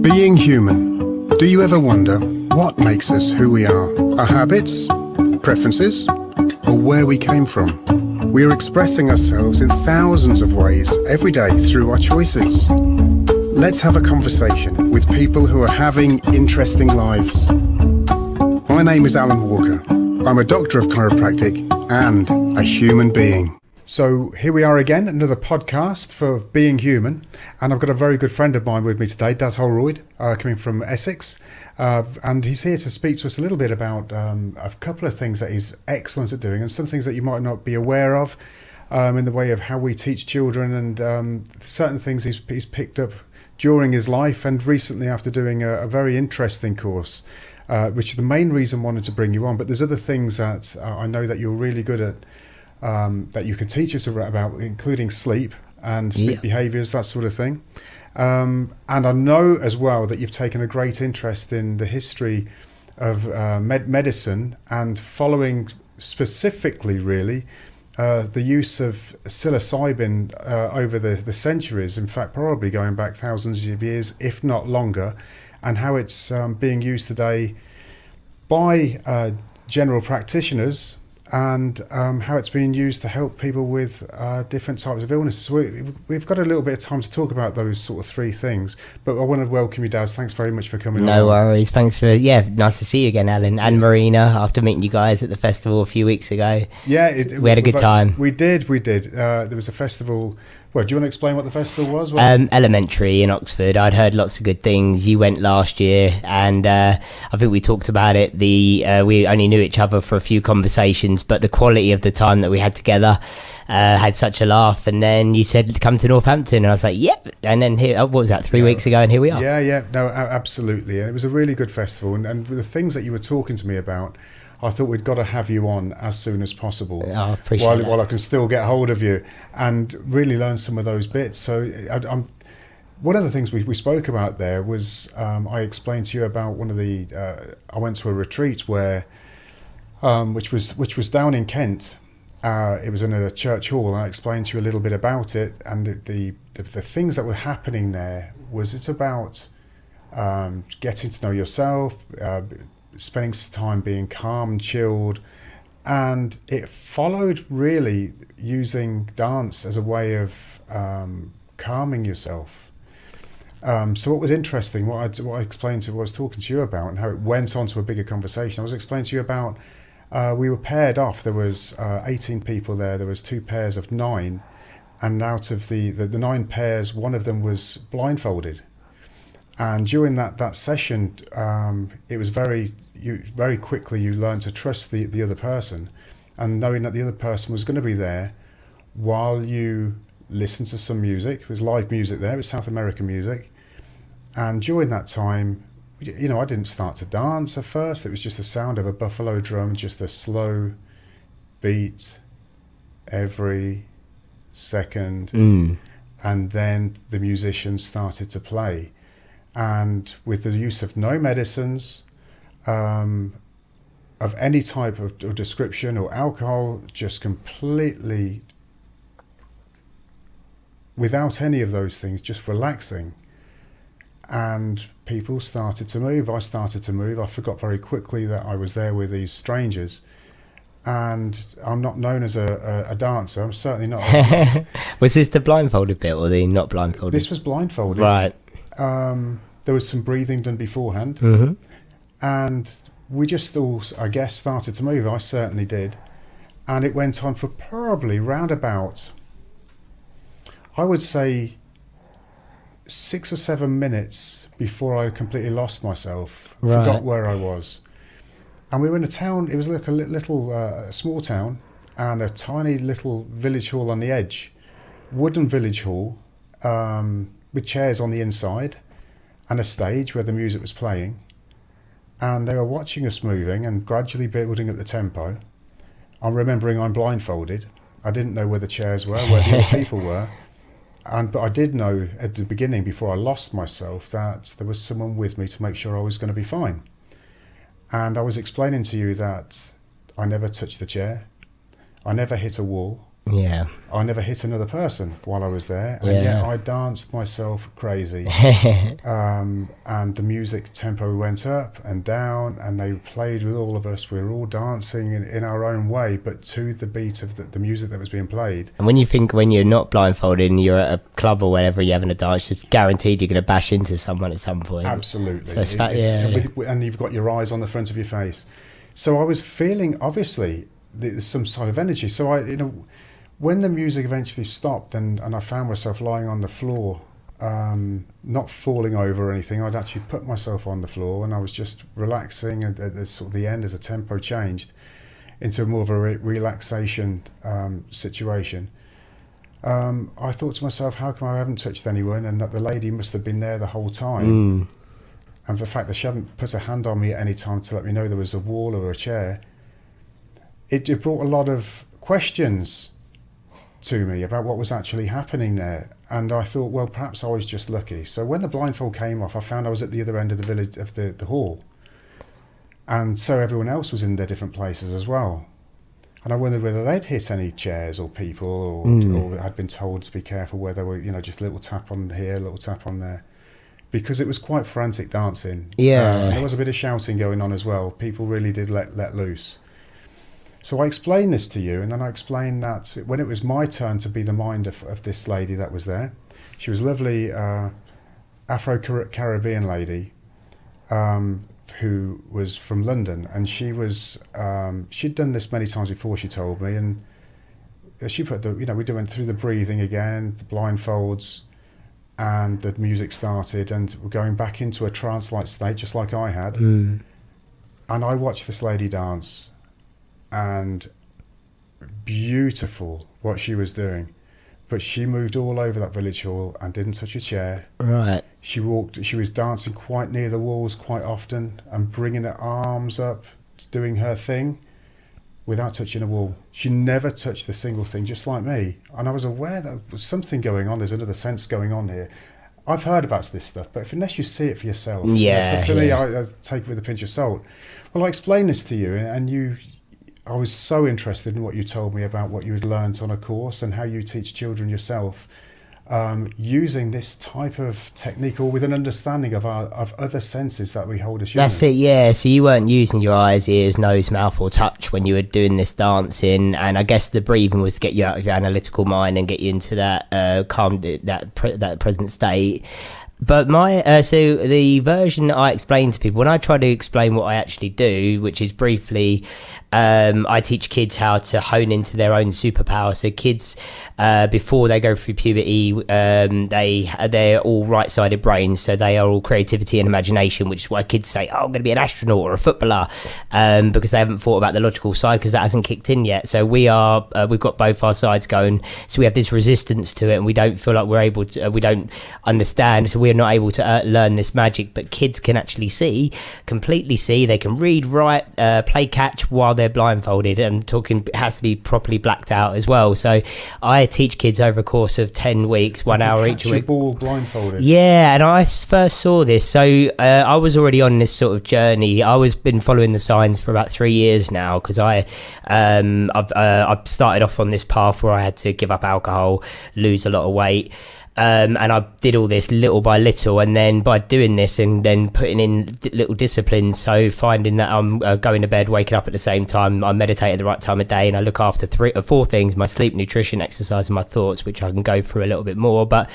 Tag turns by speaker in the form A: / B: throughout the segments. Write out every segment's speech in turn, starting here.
A: Being human. Do you ever wonder what makes us who we are? Our habits, preferences, or where we came from? We are expressing ourselves in thousands of ways every day through our choices. Let's have a conversation with people who are having interesting lives. My name is Alan Walker. I'm a doctor of chiropractic and a human being. So here we are again, another podcast for Being Human, and I've got a very good friend of mine with me today, Daz Holroyd, coming from Essex, and he's here to speak to us a little bit about a couple of things that he's excellent at doing and some things that you might not be aware of in the way of how we teach children and certain things he's picked up during his life and recently after doing a very interesting course, which is the main reason I wanted to bring you on. But there's other things that I know that you're really good at, that you can teach us about, including sleep and sleep behaviours, that sort of thing. And I know as well that you've taken a great interest in the history of medicine and following specifically really the use of psilocybin over the centuries, in fact probably going back thousands of years if not longer, and how it's being used today by general practitioners, and how it's being used to help people with different types of illnesses. So we've got a little bit of time to talk about those sort of three things, but I want to welcome you, Daz. Thanks very much for coming on.
B: No worries. Thanks for, nice to see you again, Alan, and Marina, after meeting you guys at the festival a few weeks ago.
A: Yeah.
B: We had a good time.
A: We did. There was a festival. Well, do you want to explain what the festival was?
B: Elementary in Oxford. I'd heard lots of good things. You went last year, and I think we talked about it. We only knew each other for a few conversations, but the quality of the time that we had together, had such a laugh. And then you said, come to Northampton, and I was like, yep. And then here, what was that, 3 weeks ago, and here we are.
A: Yeah. No, absolutely. And it was a really good festival. And the things that you were talking to me about, I thought we'd got to have you on as soon as possible.
B: Oh, I appreciate that.
A: While I can still get hold of you and really learn some of those bits. So one of the things we spoke about there was I explained to you about one of the I went to a retreat where which was down in Kent. It was in a church hall. I explained to you a little bit about it, and the things that were happening there was it's about getting to know yourself, spending time being calm and chilled, and it followed really using dance as a way of calming yourself. So what was interesting, what I explained to, what I was talking to you about, and how it went on to a bigger conversation, I was explaining to you about we were paired off. There was 18 people there. There was 2 pairs of 9, and out of the 9 pairs, one of them was blindfolded. And during that session, it was very quickly you learn to trust the other person, and knowing that the other person was going to be there while you listen to some music. It was live music there. It was South American music. And during that time, I didn't start to dance at first. It was just the sound of a buffalo drum, just a slow beat every second. And then the musicians started to play. And with the use of no medicines, of any type of description or alcohol, just completely without any of those things, just relaxing. And people started to move. I started to move. I forgot very quickly that I was there with these strangers. And I'm not known as a dancer. I'm certainly not.
B: Was this the blindfolded bit or the not blindfolded?
A: This was blindfolded.
B: Right.
A: There was some breathing done beforehand.
B: Mm-hmm.
A: And we just all, I guess, started to move. I certainly did. And it went on for probably round about, I would say, 6 or 7 minutes before I completely lost myself.
B: Right.
A: Forgot where I was. And we were in a town. It was like a little small town and a tiny little village hall on the edge. Wooden village hall with chairs on the inside and a stage where the music was playing. And they were watching us moving and gradually building up the tempo. I'm remembering I'm blindfolded. I didn't know where the chairs were, where the other people were. But I did know at the beginning, before I lost myself, that there was someone with me to make sure I was going to be fine. And I was explaining to you that I never touched the chair. I never hit a wall.
B: Yeah.
A: I never hit another person while I was there, and
B: Yeah.
A: yet I danced myself crazy. And the music tempo went up and down, and they played with all of us. We were all dancing in our own way, but to the beat of the music that was being played.
B: And when you think when you're not blindfolded and you're at a club or whatever, you're having a dance, it's guaranteed you're going to bash into someone at some point.
A: Absolutely.
B: So
A: and you've got your eyes on the front of your face. So I was feeling, obviously, there's some sort of energy. So when the music eventually stopped and I found myself lying on the floor, not falling over or anything, I'd actually put myself on the floor and I was just relaxing at sort of the end as the tempo changed into more of a relaxation situation. I thought to myself, how come I haven't touched anyone, and that the lady must have been there the whole time. And the fact that she hadn't put her hand on me at any time to let me know there was a wall or a chair, it brought a lot of questions to me about what was actually happening there. And I thought, well, perhaps I was just lucky. So when the blindfold came off, I found I was at the other end of the village, of the hall. And so everyone else was in their different places as well. And I wondered whether they'd hit any chairs or people, or had been told to be careful, where there were, just a little tap on here, a little tap on there. Because it was quite frantic dancing.
B: Yeah.
A: There was a bit of shouting going on as well. People really did let loose. So I explained this to you, and then I explained that when it was my turn to be the mind of this lady that was there, she was a lovely Afro-Caribbean lady who was from London, and she was she'd done this many times before, she told me, and she put we went through the breathing again, the blindfolds, and the music started, and we're going back into a trance-like state, just like I had. And I watched this lady dance, and beautiful what she was doing, but she moved all over that village hall and didn't touch a chair.
B: Right.
A: She was dancing quite near the walls quite often and bringing her arms up, doing her thing without touching a wall. She never touched a single thing, just like me. And I was aware that there was something going on. There's another sense going on here. I've heard about this stuff, but unless you see it for yourself, for me, I take it with a pinch of salt. Well, I explained this to you, and I was so interested in what you told me about what you had learnt on a course and how you teach children yourself, using this type of technique, or with an understanding of other senses that we hold as humans.
B: That's it, yeah. So you weren't using your eyes, ears, nose, mouth or touch when you were doing this dancing, and I guess the breathing was to get you out of your analytical mind and get you into that calm, that present state. But so the version I explain to people, when I try to explain what I actually do, which is briefly, I teach kids how to hone into their own superpower. So kids, before they go through puberty, they're all right-sided brains, so they are all creativity and imagination, which is why kids say, "Oh, I'm going to be an astronaut or a footballer," because they haven't thought about the logical side, because that hasn't kicked in yet. So we've got both our sides going. So we have this resistance to it, and we don't feel like we're able to. We don't understand. So we're not able to learn this magic. But kids can actually completely see. They can read, write, play catch while they're blindfolded, and talking has to be properly blacked out as well. So I teach kids over a course of 10 weeks, 1 hour each week.
A: Ball blindfolded.
B: Yeah, and I first saw this. So I was already on this sort of journey. I've been following the signs for about 3 years now, because I've started off on this path where I had to give up alcohol, lose a lot of weight. And I did all this little by little, and then by doing this and then putting in little disciplines, so finding that I'm going to bed, waking up at the same time, I meditate at the right time of day, and I look after 3 or 4 things: my sleep, nutrition, exercise, and my thoughts, which I can go through a little bit more. But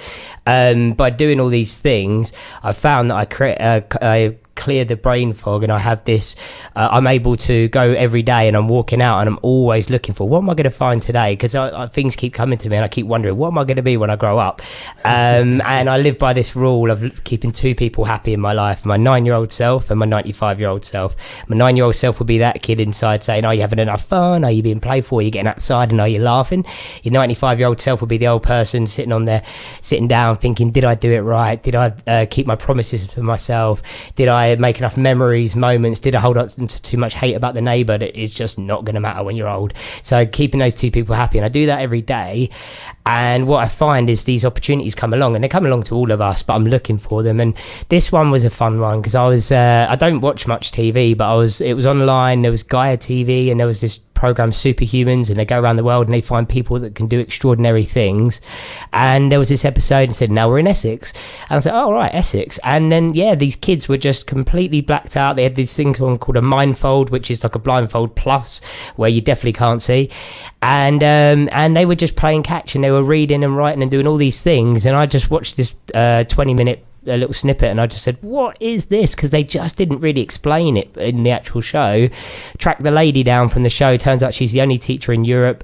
B: by doing all these things, I found that I clear the brain fog, and I have this I'm able to go every day, and I'm walking out and I'm always looking for, what am I going to find today? Because things keep coming to me, and I keep wondering, what am I going to be when I grow up? And I live by this rule of keeping 2 people happy in my life: my 9-year-old self and my 95-year-old self. My 9-year-old self will be that kid inside saying, are you having enough fun? Are you being playful? Are you getting outside? And are you laughing? Your 95-year-old self will be the old person sitting down thinking, did I do it right? Did I keep my promises for myself? Did I make enough memories, moments? Did I hold on to too much hate about the neighbour that is just not going to matter when you're old? So keeping those 2 people happy, and I do that every day. And what I find is these opportunities come along, and they come along to all of us, but I'm looking for them. And this one was a fun one, because I don't watch much TV, but it was online. There was Gaia TV, and there was this program superhumans, and they go around the world and they find people that can do extraordinary things. And there was this episode and said, now we're in Essex. And I was like, oh, right, Essex. And then, these kids were just completely blacked out. They had this thing called a mindfold, which is like a blindfold plus, where you definitely can't see. And they were just playing catch, and they were reading and writing and doing all these things. And I just watched this 20-minute a little snippet, and I just said, what is this? Because they just didn't really explain it in the actual show. Tracked the lady down from the show. Turns out she's the only teacher in Europe.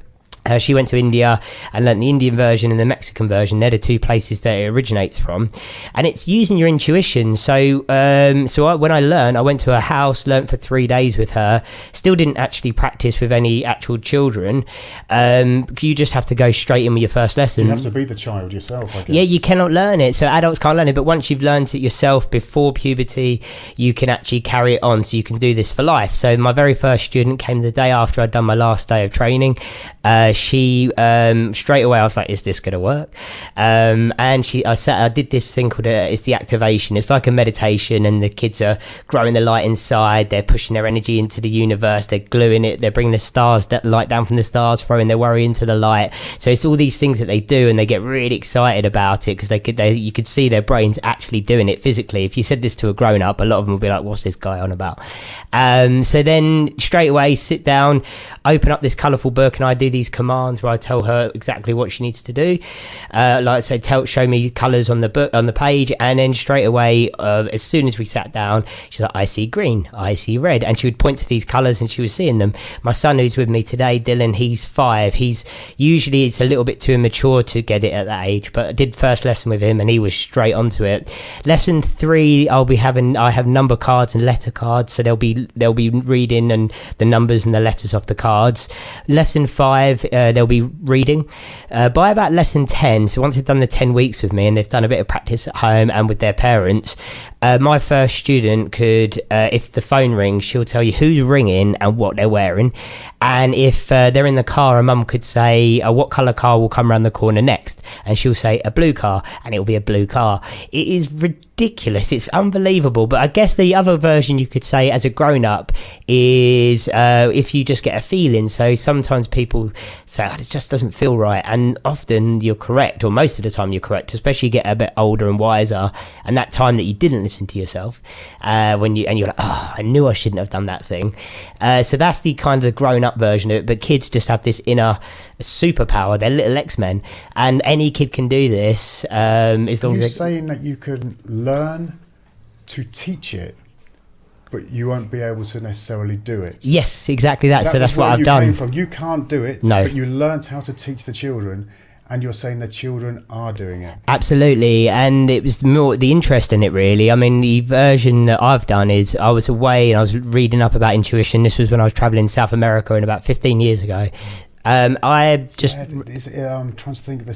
B: She went to India and learned the Indian version and the Mexican version. They're the two places that it originates from, and it's using your intuition. So when I learned, I went to her house, learned for 3 days with her. Still didn't actually practice with any actual children. You just have to go straight in with your first lesson.
A: You have to be the child yourself, I guess.
B: Yeah, you cannot learn it. So adults can't learn it, but once you've learned it yourself before puberty, you can actually carry it on. So you can do this for life. So my very first student came the day after I'd done my last day of training. She straight away I was like, is this gonna work? And I did this thing called it's the activation. It's like a meditation, and the kids are growing the light inside. They're pushing their energy into the universe. They're gluing it. They're bringing the stars, that light down from the stars, throwing their worry into the light. So it's all these things that they do, and they get really excited about it because you could see their brains actually doing it physically. If you said this to a grown up, a lot of them will be like, what's this guy on about? So then straight away sit down, open up this colourful book, and I do these commands where I tell her exactly what she needs to do. Like I say, show me colours on the book, on the page, and then straight away, as soon as we sat down, she's like, I see green, I see red, and she would point to these colours, and she was seeing them. My son, who's with me today, Dylan, he's 5. He's usually, it's a little bit too immature to get it at that age, but I did first lesson with him, and he was straight onto it. Lesson 3, I have number cards and letter cards, so they'll be reading and the numbers and the letters off the cards. Lesson 5, they'll be reading. By about lesson 10, so once they've done the 10 weeks with me and they've done a bit of practice at home and with their parents, my first student could, if the phone rings, she'll tell you who's ringing and what they're wearing. And if they're in the car, a mum could say, what colour car will come around the corner next? And she'll say a blue car, and it'll be a blue car. It is ridiculous. It's unbelievable. But I guess the other version you could say as a grown-up is if you just get a feeling. So sometimes people say, it just doesn't feel right. And often you're correct, or most of the time you're correct, especially you get a bit older and wiser. And that time that you didn't listen to yourself, you're like, I knew I shouldn't have done that thing. So that's the kind of the grown-up version of it. But kids just have this inner superpower. They're little X-Men, and any kid can do this as long as they're
A: saying that you can learn to teach it, but you won't be able to necessarily do it.
B: Yes, exactly that. So that's what I've done.
A: You can't do it,
B: no.
A: But you learned how to teach the children, and you're saying the children are doing it.
B: Absolutely, and it was more the interest in it, really. I mean, the version that I've done is I was away and I was reading up about intuition. This was when I was traveling South America in about 15 years ago. I'm trying to think of the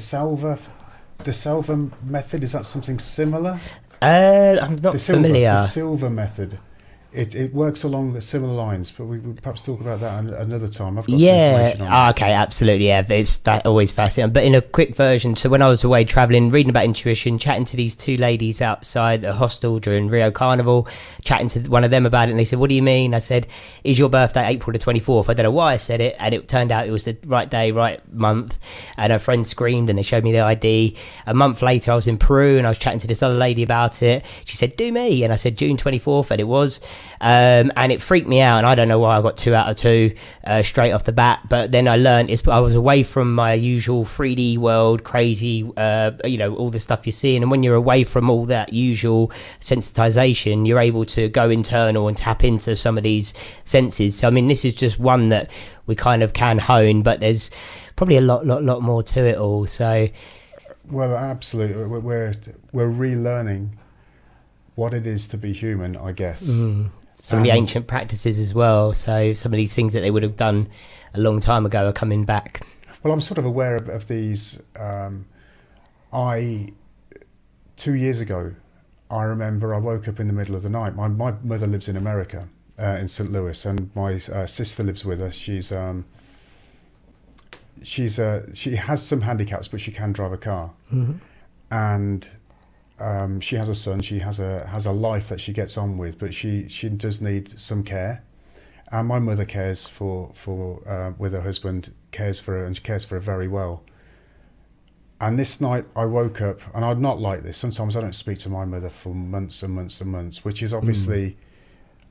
B: Salva method. Is that something similar? I'm not familiar.
A: The silver method. It works along similar lines, but we would perhaps talk about that another time. I've got some information on
B: okay, absolutely, yeah. It's always fascinating. But in a quick version, so when I was away travelling, reading about intuition, chatting to these 2 ladies outside a hostel during Rio Carnival, chatting to one of them about it, and they said, what do you mean? I said, is your birthday April the 24th? I don't know why I said it, and it turned out it was the right day, right month, and her friend screamed, and they showed me their ID. A month later, I was in Peru, and I was chatting to this other lady about it. She said, do me, and I said, June 24th, and it was. And it freaked me out, and I don't know why I got 2 out of 2 straight off the bat. But then I learned I was away from my usual 3D world, crazy, all the stuff you're seeing. And when you're away from all that usual sensitization, you're able to go internal and tap into some of these senses. So I mean, this is just one that we kind of can hone, but there's probably a lot more to it all. So,
A: well, absolutely, we're relearning what it is to be human, I guess.
B: Some of the ancient practices as well. So some of these things that they would have done a long time ago are coming back.
A: Well, I'm sort of aware of these. 2 years ago, I remember I woke up in the middle of the night. My mother lives in America, in St. Louis, and my sister lives with us. She has some handicaps, but she can drive a car. Mm-hmm. And she has a son. She has a life that she gets on with, but she does need some care. And my mother cares for with her husband, cares for her, and she cares for her very well. And this night I woke up, and I'm not like this. Sometimes I don't speak to my mother for months and months and months, which is obviously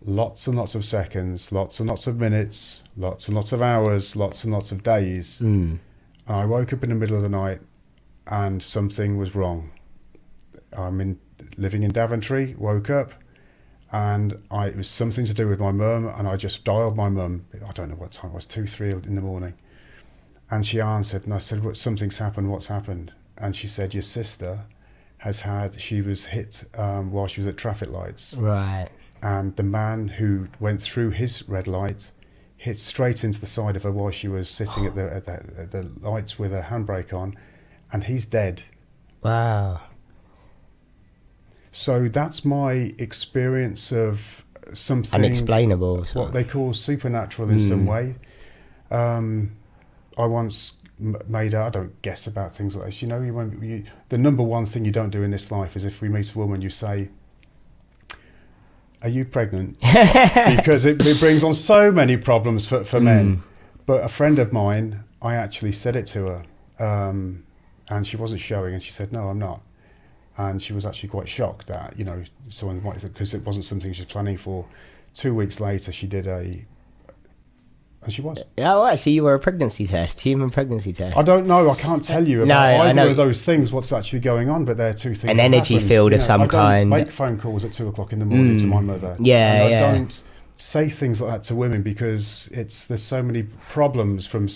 A: lots and lots of seconds, lots and lots of minutes, lots and lots of hours, lots and lots of days. And I woke up in the middle of the night and something was wrong. Living in Daventry, woke up, and it was something to do with my mum, and I just dialed my mum. I don't know what time it was, 2-3 in the morning. And she answered, and I said, something's happened, what's happened? And she said, your sister she was hit while she was at traffic lights.
B: Right.
A: And the man who went through his red light hit straight into the side of her while she was sitting at the lights with her handbrake on, and he's dead.
B: Wow.
A: So that's my experience of something
B: unexplainable,
A: what they call supernatural in some way. I once made I don't guess about things like this. You know, the number one thing you don't do in this life is if we meet a woman, you say, are you pregnant? Because it brings on so many problems for men. But a friend of mine, I actually said it to her, and she wasn't showing, and she said, no, I'm not. And she was actually quite shocked that, someone might think, because it wasn't something she was planning for. 2 weeks later, she did and she was.
B: Oh, right. So you were a pregnancy test, human pregnancy test.
A: I don't know. I can't tell you about either of those things, what's actually going on, but they're two things.
B: An energy field of some kind.
A: I don't make phone calls at 2:00 in the morning to my mother.
B: Yeah,
A: and I don't say things like that to women because there's so many problems from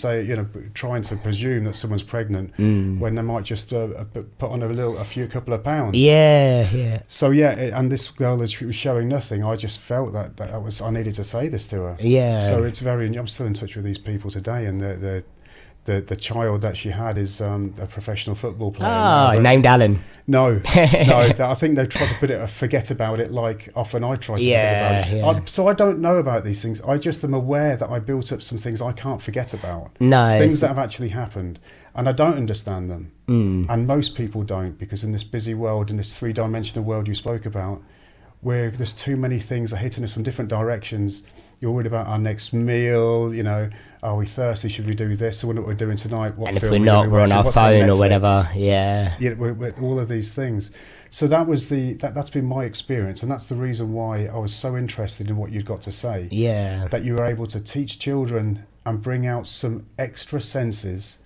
A: trying to presume that someone's pregnant when they might just put on a couple of pounds. Yeah. So and this girl, she was showing nothing. I just felt that I needed to say this to her. Yeah. So it's I'm still in touch with these people today, and the child that she had is a professional football player.
B: Named Alan.
A: No, I think they've tried to forget about it like often I try to forget about it. So I don't know about these things. I just am aware that I built up some things I can't forget about. Things that have actually happened, and I don't understand them. And most people don't, because in this busy world, in this 3-dimensional world you spoke about, where there's too many things that are hitting us from different directions. You're worried about our next meal, are we thirsty? Should we do this? So what we're doing tonight? What
B: and if we're not, we're on our phone or whatever. Yeah,
A: we're all of these things. So that's been my experience, and that's the reason why I was so interested in what you've got to say. Yeah, that you were able to teach children and bring out some extra senses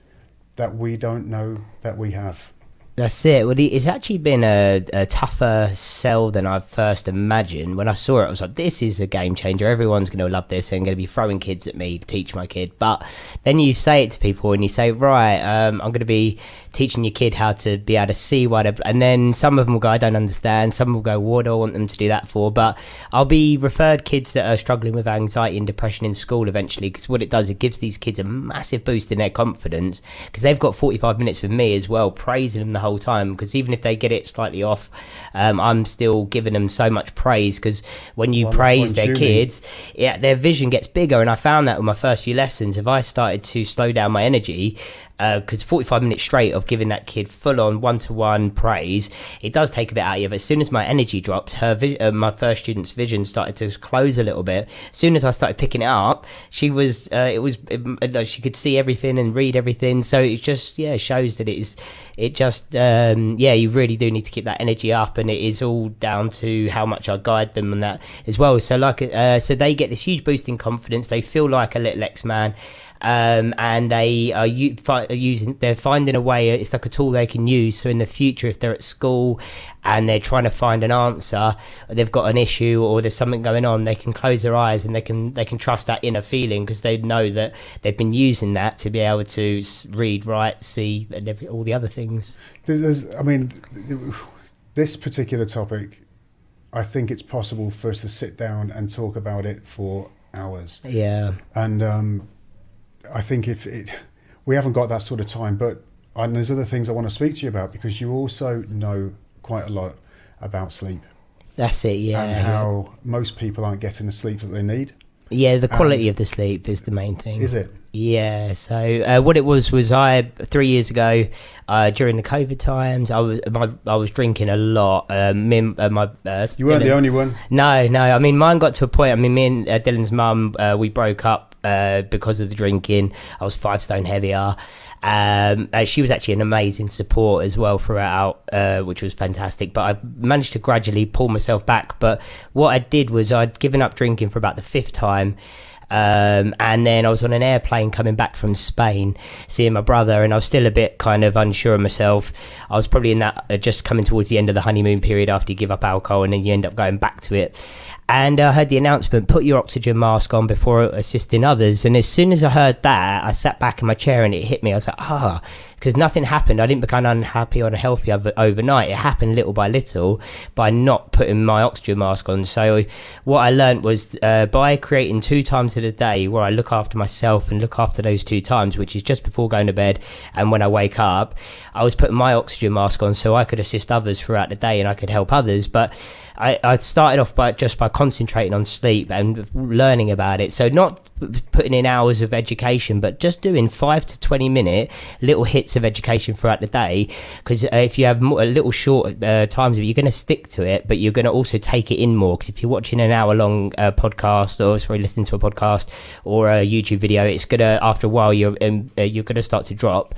A: that we don't know that we have.
B: That's it. Well, it's actually been a tougher sell than I first imagined. When I saw it, I was like, this is a game changer. Everyone's going to love this and going to be throwing kids at me to teach my kid. But then you say it to people and you say, right, I'm going to be teaching your kid how to be able to see and then some of them will go, I don't understand. Some will go, what do I want them to do that for? But I'll be referred kids that are struggling with anxiety and depression in school eventually, because what it does, it gives these kids a massive boost in their confidence, because they've got 45 minutes with me as well, praising them the whole time, because even if they get it slightly off, I'm still giving them so much praise, because when you praise their kids, their vision gets bigger. And I found that with my first few lessons, if I started to slow down my energy, because 45 minutes straight of giving that kid full-on one-to-one praise, it does take a bit out of you. But as soon as my energy dropped, my first student's vision started to close a little bit. As soon as I started picking it up, she could see everything and read everything. So it just shows that you really do need to keep that energy up, and it is all down to how much I guide them and that as well. So so they get this huge boost in confidence. They feel like a little X-Man. And they they're finding a way, it's like a tool they can use. So in the future, if they're at school and they're trying to find an answer, they've got an issue or there's something going on, they can close their eyes and they can trust that inner feeling, because they know that they've been using that to be able to read, write, see, and all the other things.
A: This particular topic, I think it's possible for us to sit down and talk about it for hours. Yeah. And I think we haven't got that sort of time, and there's other things I want to speak to you about, because you also know quite a lot about sleep.
B: That's it, yeah.
A: And how most people aren't getting the sleep that they need.
B: Yeah, the quality of the sleep is the main thing.
C: Is it?
B: Yeah, so what it was I 3 years ago during the COVID times I was drinking a lot.
C: You weren't the only one.
B: No. I mean, mine got to a point. I mean, me and Dylan's mum, we broke up because of the drinking. I was 5 stone heavier. She was actually an amazing support as well throughout, which was fantastic. But I managed to gradually pull myself back. But what I did was I'd given up drinking for about the 5th time. And then I was on an airplane coming back from Spain, seeing my brother, and I was still a bit kind of unsure of myself. I was probably in that just coming towards the end of the honeymoon period after you give up alcohol and then you end up going back to it. And I heard the announcement, put your oxygen mask on before assisting others. And as soon as I heard that, I sat back in my chair and it hit me. I was like, because nothing happened. I didn't become unhappy or unhealthy overnight. It happened little by little by not putting my oxygen mask on. So what I learned was by creating 2 times of the day where I look after myself and look after those 2 times, which is just before going to bed and when I wake up, I was putting my oxygen mask on so I could assist others throughout the day and I could help others. But I started off by concentrating on sleep and learning about it. So not putting in hours of education, but just doing 5 to 20 minute little hits of education throughout the day. Because if you have a little short times of it, you're going to stick to it, but you're going to also take it in more. Because if you're watching an hour long podcast, or listening to a podcast or a YouTube video, it's gonna, after a while, you're gonna start to drop.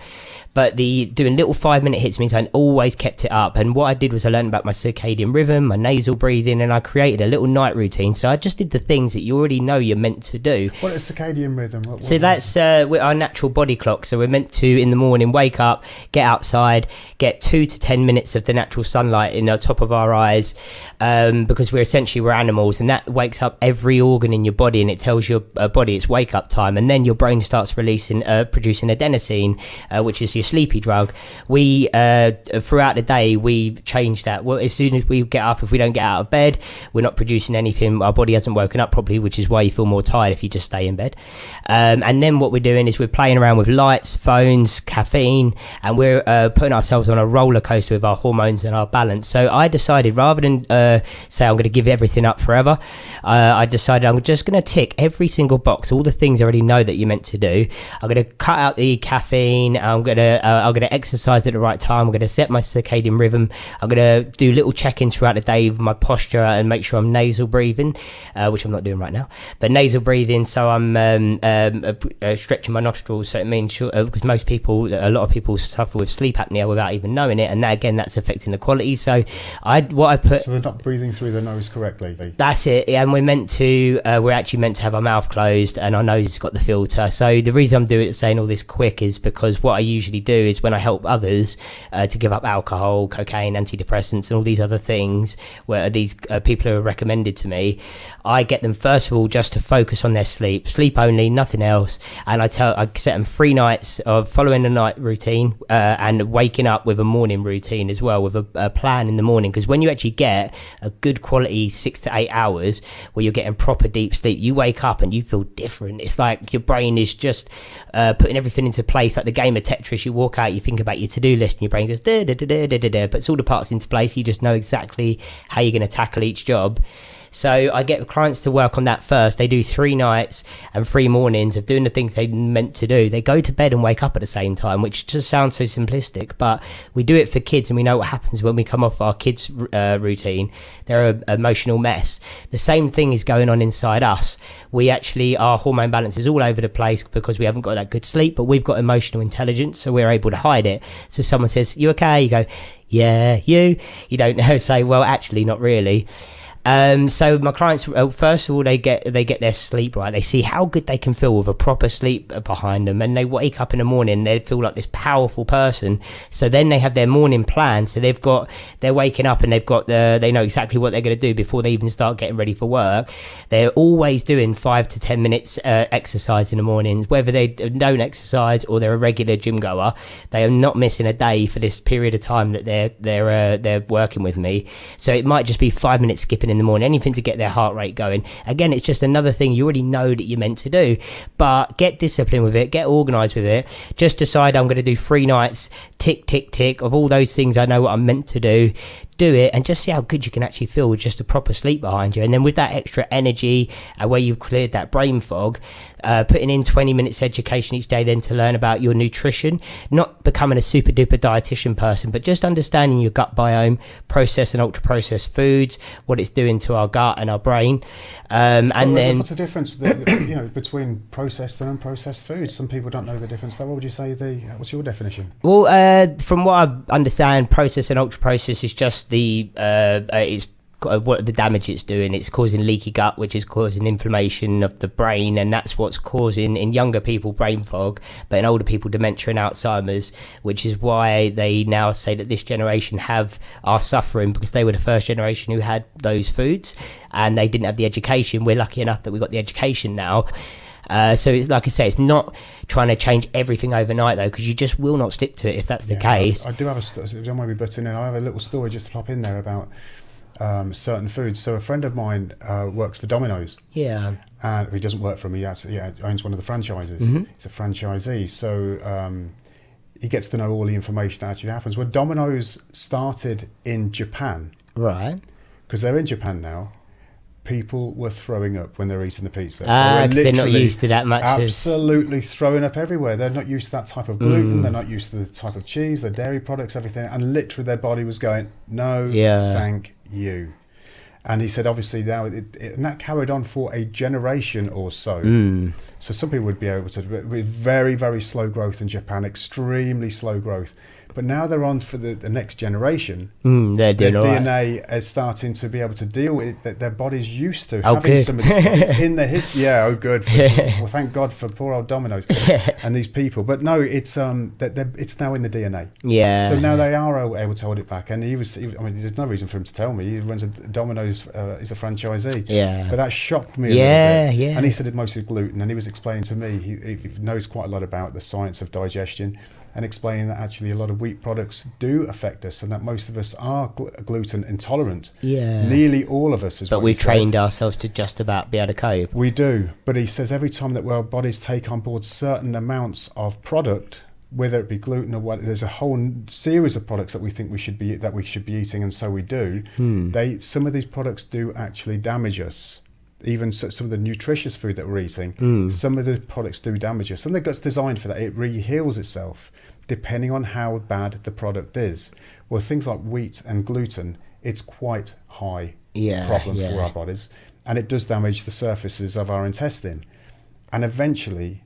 B: But doing little 5-minute hits means I always kept it up. And what I did was I learned about my circadian rhythm, my nasal breathing, and I created a little night routine. So I just did the things that you already know you're meant to do.
C: What is circadian rhythm?
B: So that's our natural body clock. So we're meant to, in the morning, wake up, get outside, get 2 to 10 minutes of the natural sunlight in the top of our eyes, because we're animals, and that wakes up every organ in your body, and it tells your body it's wake up time. And then your brain starts producing adenosine, which is your sleepy drug. We throughout the day we change that. Well, as soon as we get up, if we don't get out of bed, we're not producing anything. Our body hasn't woken up properly, which is why you feel more tired if you just stay in bed. And then what we're doing is we're playing around with lights, phones, caffeine, and we're putting ourselves on a roller coaster with our hormones and our balance. So I decided, rather than say I'm going to give everything up forever, I decided I'm just going to tick every single box, all the things I already know that you're meant to do. I'm going to cut out the caffeine. I'm going to exercise at the right time. I'm going to set my circadian rhythm. I'm going to do little check-ins throughout the day with my posture and make sure I'm nasal breathing, which I'm not doing right now, but nasal breathing. So I'm stretching my nostrils. So it means, because a lot of people suffer with sleep apnea without even knowing it, and that, again, that's affecting the quality. So so they're
C: not breathing through their nose correctly.
B: That's it. And we're actually meant to have our mouth closed and our nose has got the filter. So the reason I'm saying all this quick is because what I usually do is when I help others to give up alcohol, cocaine, antidepressants, and all these other things, where these people are recommended to me, I get them first of all just to focus on their sleep only, nothing else. And I set them 3 nights of following a night routine and waking up with a morning routine as well, with a plan in the morning. Because when you actually get a good quality 6 to 8 hours where you're getting proper deep sleep, you wake up and you feel different. It's like your brain is just putting everything into place, like the game of Tetris. You walk out, you think about your to-do list, and your brain goes da da da da da da, puts all the parts into place. You just know exactly how you're going to tackle each job. So I get clients to work on that first. They do 3 nights and 3 mornings of doing the things they meant to do. They go to bed and wake up at the same time, which just sounds so simplistic, but we do it for kids, and we know what happens when we come off our kids' routine. They're an emotional mess. The same thing is going on inside us. Our hormone balance is all over the place because we haven't got that good sleep, but we've got emotional intelligence, so we're able to hide it. So someone says, "You okay?" You go, "Yeah, you." You don't know, say, "Well, actually, not really." So my clients, first of all, they get their sleep right. They see how good they can feel with a proper sleep behind them, and they wake up in the morning, they feel like this powerful person. So then they have their morning plan. So they're waking up and they know exactly what they're going to do before they even start getting ready for work. They're always doing 5 to 10 minutes exercise in the morning, whether they don't exercise or they're a regular gym goer. They are not missing a day for this period of time that they're working with me. So it might just be 5 minutes skipping in the morning, anything to get their heart rate going. Again, it's just another thing you already know that you're meant to do, but get disciplined with it, get organized with it. Just decide, I'm going to do 3 nights tick, tick, tick of all those things I know what I'm meant to do it, and just see how good you can actually feel with just a proper sleep behind you. And then with that extra energy, where you've cleared that brain fog, putting in 20 minutes education each day then to learn about your nutrition, not becoming a super duper dietitian person, but just understanding your gut biome, processed and ultra processed foods, what it's doing to our gut and our brain. Then
C: what's the difference between processed and unprocessed foods? Some people don't know the difference. What would you say what's your definition?
B: Well, from what I understand, processed and ultra processed is just what the damage it's doing. It's causing leaky gut, which is causing inflammation of the brain, and that's what's causing in younger people brain fog, but in older people dementia and Alzheimer's, which is why they now say that this generation are suffering, because they were the first generation who had those foods and they didn't have the education. We're lucky enough that we got the education now. So it's like I say, it's not trying to change everything overnight though, because you just will not stick to it if that's the case.
C: I do have don't mind me butting in. I have a little story just to pop in there about certain foods. So a friend of mine works for Domino's.
B: Yeah.
C: And he doesn't work for me. He owns one of the franchises.
B: Mm-hmm.
C: He's a franchisee. So he gets to know all the information that actually happens. Well, Domino's started in Japan.
B: Right.
C: Because they're in Japan now. People were throwing up when they're eating the pizza.
B: Because they're not used to that much.
C: Absolutely throwing up everywhere. They're not used to that type of gluten. They're not used to the type of cheese, the dairy products, everything. And literally their body was going, no, thank you. And he said, obviously now, and that carried on for a generation or so. So some people would be able to, with very, very slow growth in Japan, extremely slow growth. But now they're on for the next generation.
B: Their
C: DNA is starting to be able to deal with it, that their body's used to having some of this stuff. It's in their history. Yeah, good. Well, thank God for poor old Domino's and these people. But no, it's now in the DNA.
B: Yeah.
C: So now they are able to hold it back. And he was there's no reason for him to tell me. He runs a Domino's, he's a franchisee.
B: Yeah.
C: But that shocked me a little bit.
B: Yeah.
C: And he said it's mostly gluten. And he was explaining to me, he knows quite a lot about the science of digestion, and explaining that actually a lot of wheat products do affect us, and that most of us are gluten intolerant.
B: Yeah.
C: Nearly all of us.
B: But we've trained ourselves to just about be able to cope.
C: We do. But he says every time that our bodies take on board certain amounts of product, whether it be gluten or what, there's a whole series of products that we think we should be eating, and so we do. Some of these products do actually damage us. Even some of the nutritious food that we're eating, some of the products do damage us, and the gut's designed for that. It re-heals itself depending on how bad the product is. Well, things like wheat and gluten, it's quite high problem for our bodies, and it does damage the surfaces of our intestine, and eventually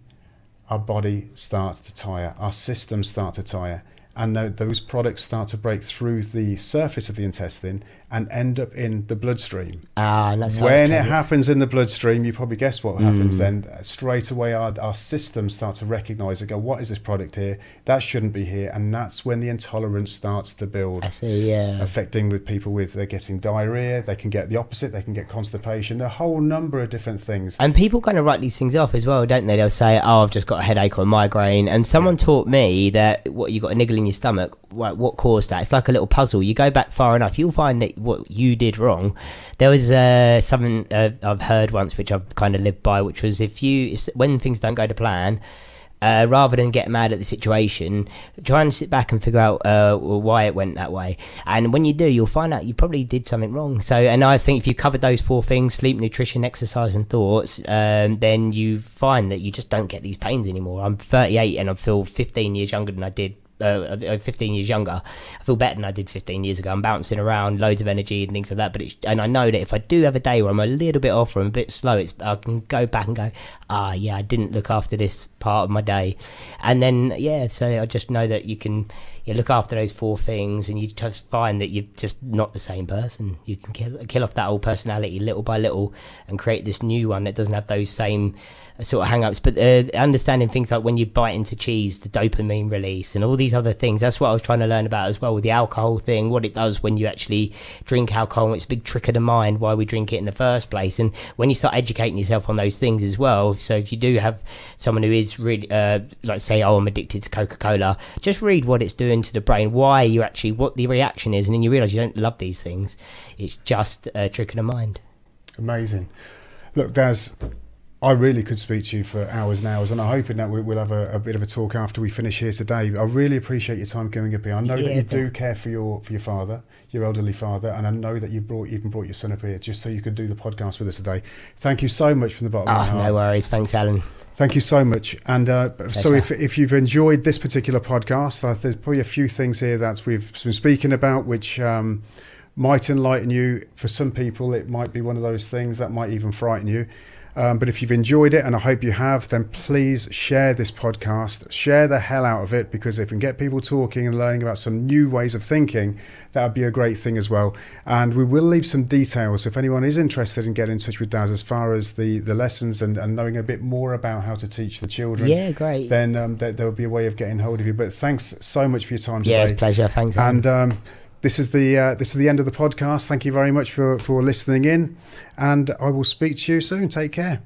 C: our body starts to tire, our systems start to tire, and those products start to break through the surface of the intestine and end up in the bloodstream.
B: And that's
C: when it happens in the bloodstream, you probably guess what happens then. Straight away our systems start to recognise and go, what is this product here? That shouldn't be here. And that's when the intolerance starts to build.
B: I see, yeah.
C: Affecting with people they're getting diarrhea, they can get the opposite, they can get constipation, a whole number of different things.
B: And people kind of write these things off as well, don't they? They'll say, I've just got a headache or a migraine. And someone taught me that you got a niggle in your stomach, what caused that? It's like a little puzzle. You go back far enough, you'll find that what you did wrong. There was something I've heard once, which I've kind of lived by, which was when things don't go to plan, rather than get mad at the situation, try and sit back and figure out why it went that way. And when you do, you'll find out you probably did something wrong. So, and I think if you covered those 4 things, sleep, nutrition, exercise and thoughts, then you find that you just don't get these pains anymore. I'm 38 and I feel 15 years younger than I did 15 years younger. I feel better than I did 15 years ago. I'm bouncing around, loads of energy and things like that. But and I know that if I do have a day where I'm a little bit off or I'm a bit slow, I can go back and go, I didn't look after this part of my day. And then so I just know that you can look after those 4 things, and you just find that you're just not the same person. You can kill off that old personality little by little and create this new one that doesn't have those same sort of hang-ups. But understanding things like when you bite into cheese, the dopamine release and all these other things, that's what I was trying to learn about as well with the alcohol thing, what it does when you actually drink alcohol. It's a big trick of the mind why we drink it in the first place. And when you start educating yourself on those things as well, so if you do have someone who is really like say, I'm addicted to Coca-Cola, just read what it's doing to the brain, what the reaction is, and then you realise you don't love these things. It's just a trick of the mind.
C: Amazing. Look, Daz, I really could speak to you for hours and hours, and I'm hoping that we'll have a bit of a talk after we finish here today. I really appreciate your time going up here. I know that you do care for your father, your elderly father, and I know that you even brought your son up here just so you could do the podcast with us today. Thank you so much from the bottom of my heart.
B: No worries. Thanks, Alan.
C: Thank you so much. And so if you've enjoyed this particular podcast, there's probably a few things here that we've been speaking about which might enlighten you. For some people, it might be one of those things that might even frighten you. But if you've enjoyed it, and I hope you have, then please share this podcast. Share the hell out of it, because if we can get people talking and learning about some new ways of thinking, that would be a great thing as well. And we will leave some details. If anyone is interested in getting in touch with Daz as far as the lessons and knowing a bit more about how to teach the children,
B: great.
C: Then there will be a way of getting hold of you. But thanks so much for your time today.
B: Yeah, it's a pleasure. Thanks, Alan.
C: And this is the end of the podcast. Thank you very much for listening in, and I will speak to you soon. Take care.